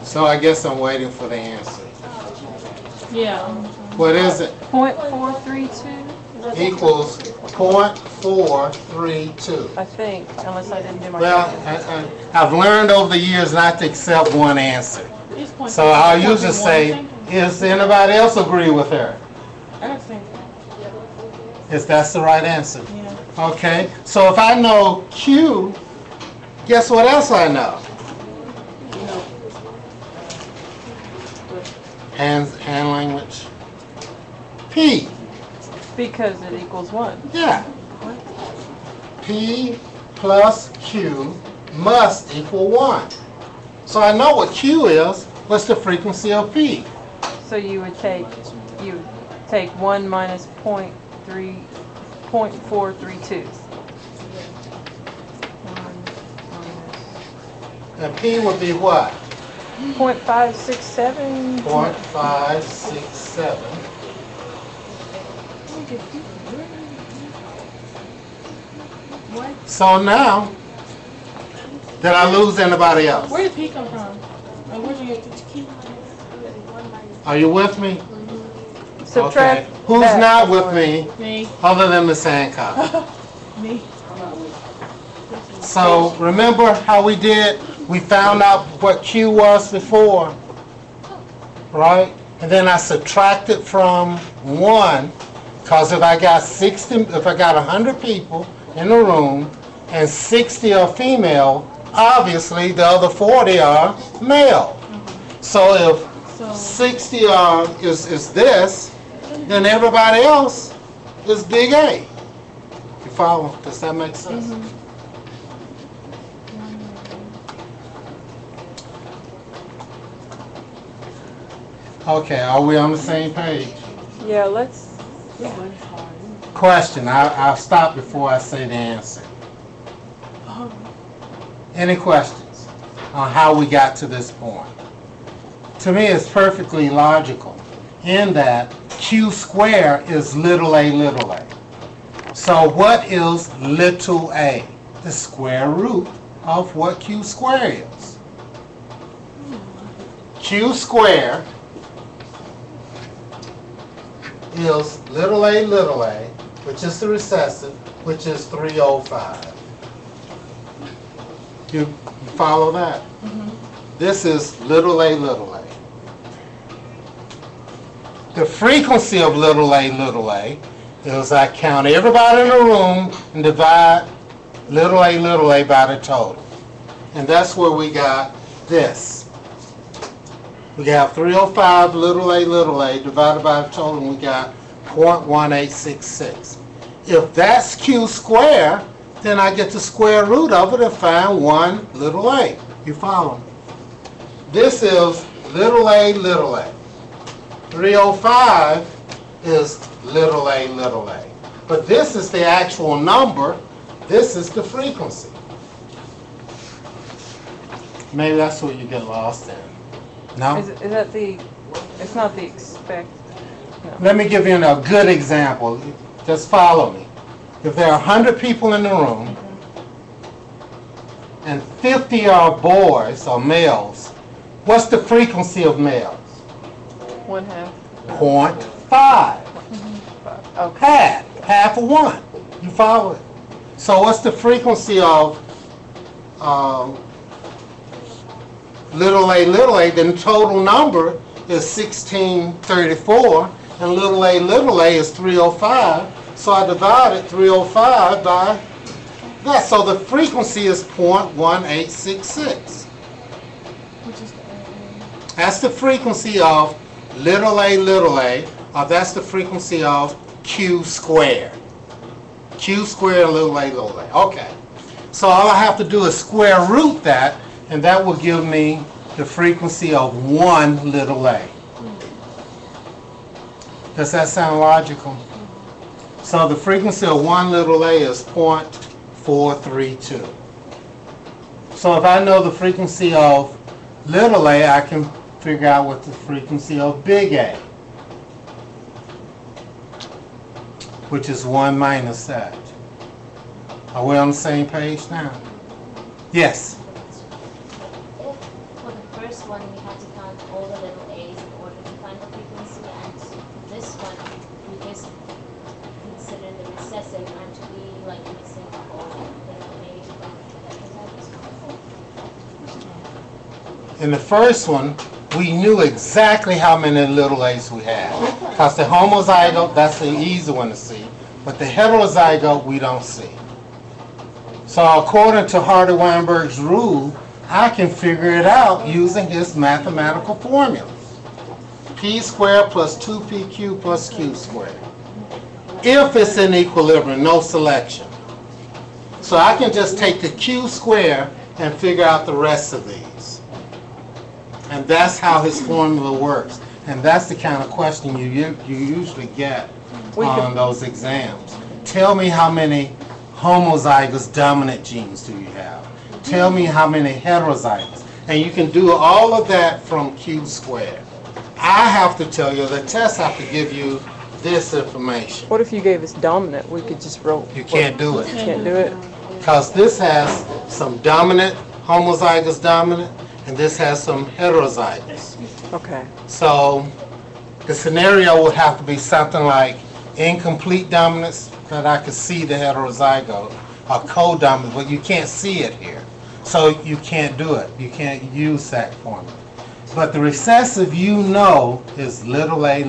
So I guess I'm waiting for the answer. Yeah. What is it? 0.432 Equals 0.432. I think, unless I didn't do my Well, calculation. I've learned over the years not to accept one answer. So I'll usually say, does anybody else agree with her? I don't think. That's the right answer. Yeah. Okay, so if I know Q, guess what else I know? Hand language. P. Because it equals 1. Yeah. P plus Q must equal 1. So I know what Q is. What's the frequency of P? So you would take 1 minus 0.432. And P would be what? 0.567. 0.567. So now, did I lose anybody else? Where did P come from? Like, where'd you get the key? Are you with me? Subtract. Okay. Who's that not with one. me Me. other than Miss Hancock? Me. So remember how we did? We found out what Q was before, right? And then I subtracted from 1, because if I got 100 people in the room and 60 are female, obviously the other 40 are male. So if 60 is this, then everybody else is big A. You follow? Does that make sense? Okay, are we on the same page? Yeah, let's. Question, I'll stop before I say the answer. Any questions on how we got to this point? To me, it's perfectly logical in that Q squared is little a. So what is little a? The square root of what Q squared is. Q squared is little a, which is the recessive, which is 305. You follow that? This is little a. The frequency of little a is I count everybody in the room and divide little a by the total. And that's where we got this. We got 305 little a divided by the total, and we got 0.1866. If that's Q squared, then I get the square root of it and find 1 little a. You follow? This is little a. 305 is little a. But this is the actual number. This is the frequency. Maybe that's where you get lost in. No? Is that the? It's not the expect. No. Let me give you a good example. Just follow me. If there are 100 people in the room and 50 are boys or males, what's the frequency of males? 1/2. 0.5. Okay. Half of 1. You follow it? So what's the frequency of little a? Then total number is 1634, and little a is 305. So I divided 305 by that. So the frequency is 0.1866. That's the frequency of little a, or that's the frequency of Q squared. Q squared, little a. Okay. So all I have to do is square root that, and that will give me the frequency of 1 little a. Does that sound logical? So the frequency of 1 little a is 0.432. So if I know the frequency of little a, I can figure out what the frequency of big A, which is 1 minus that. Are we on the same page now? Yes. For the first one, we had to count all the little a's in order to find the frequency, and this one, we just consider the recessive and to be like missing all little a's from the In the first one, we knew exactly how many little a's we had. Because the homozygote, that's the easy one to see. But the heterozygote, we don't see. So according to Hardy-Weinberge's rule, I can figure it out using his mathematical formula. P squared plus 2pq plus q squared. If it's in equilibrium, no selection. So I can just take the q squared and figure out the rest of these. And that's how his formula works. And that's the kind of question you usually get on those exams. Tell me how many homozygous dominant genes do you have? Tell me how many heterozygous. And you can do all of that from q squared. I have to tell you, the test have to give you this information. What if you gave us dominant? We could just roll. You can't do it. Can't do it? Because this has some dominant, homozygous dominant, and this has some heterozygous. Okay. So the scenario would have to be something like incomplete dominance, that I could see the heterozygote, or co-dominant, but you can't see it here. So you can't do it. You can't use that formula. But the recessive, you know, is little a,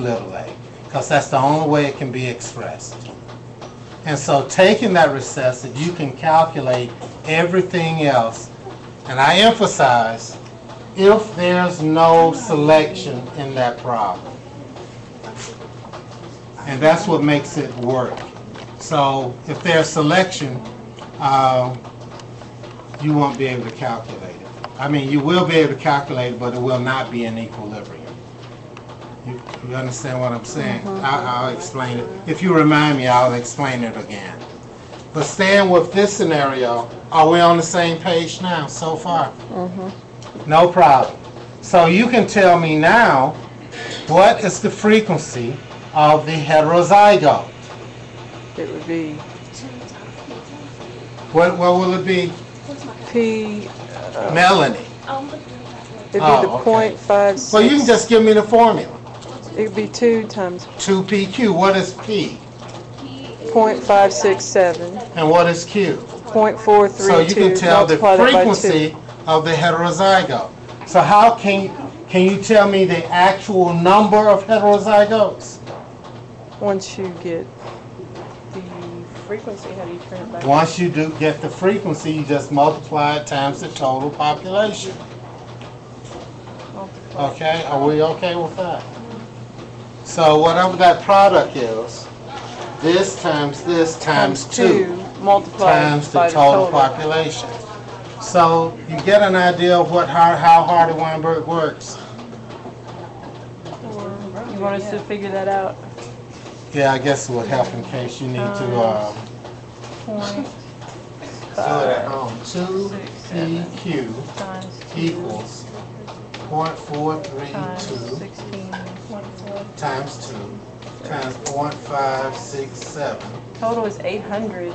because that's the only way it can be expressed. And so taking that recessive, you can calculate everything else. And I emphasize, if there's no selection in that problem. And that's what makes it work. So if there's selection, you won't be able to calculate it. I mean, you will be able to calculate it, but it will not be in equilibrium. You understand what I'm saying? I'll explain it. If you remind me, I'll explain it again. But staying with this scenario, are we on the same page now so far? No problem. So you can tell me now, what is the frequency of the heterozygote? It would be What will it be? P. Melanie. It'd be the okay. 0.56. Well, you can just give me the formula. It'd be 2 times 2pq. What is p? 0.567. And what is q? 0.432. So you can tell the multiply that by frequency of the heterozygote. So how can you tell me the actual number of heterozygotes? 2. Once you get the frequency, how do you turn it back? Once you do get the frequency, you just multiply it times the total population. Multiply. Okay, are we okay with that? So whatever that product is, this times 2 multiplied times the by total population. So you get an idea of how Hardy-Weinberge works. You want us to figure that out? Yeah, I guess it would help in case you need to Point do it at home. 2pq times equals times 0.432 16. times 2 times 0.567. Total is 800.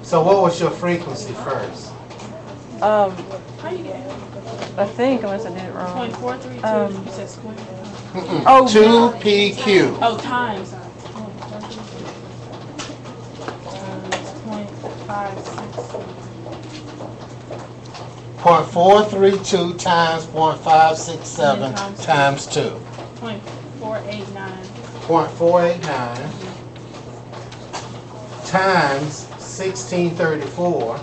So what was your frequency first? How you get it? I think, unless I did it wrong. 0.432. You said square. Oh, 2pq. Oh, times. 0.432 times 0.567 times 2. 0.489. 0.489 times 1634.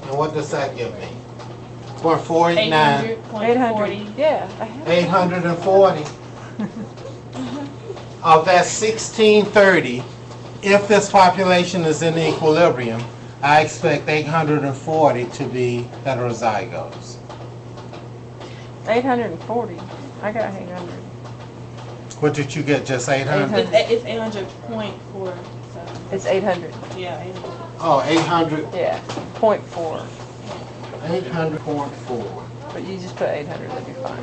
And what does that give me? 0.489. 800. Yeah, I have 840. Of that 1630, if this population is in equilibrium, I expect 840 to be heterozygotes. 840. I got 800. What did you get, just 800? It's 800.4. It's 800. Yeah, 800. Oh, 800, Yeah, 0.4. 800.4. But you just put 800, that'd be fine.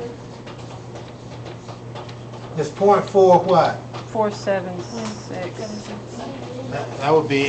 It's 0.4 what? 476. That would be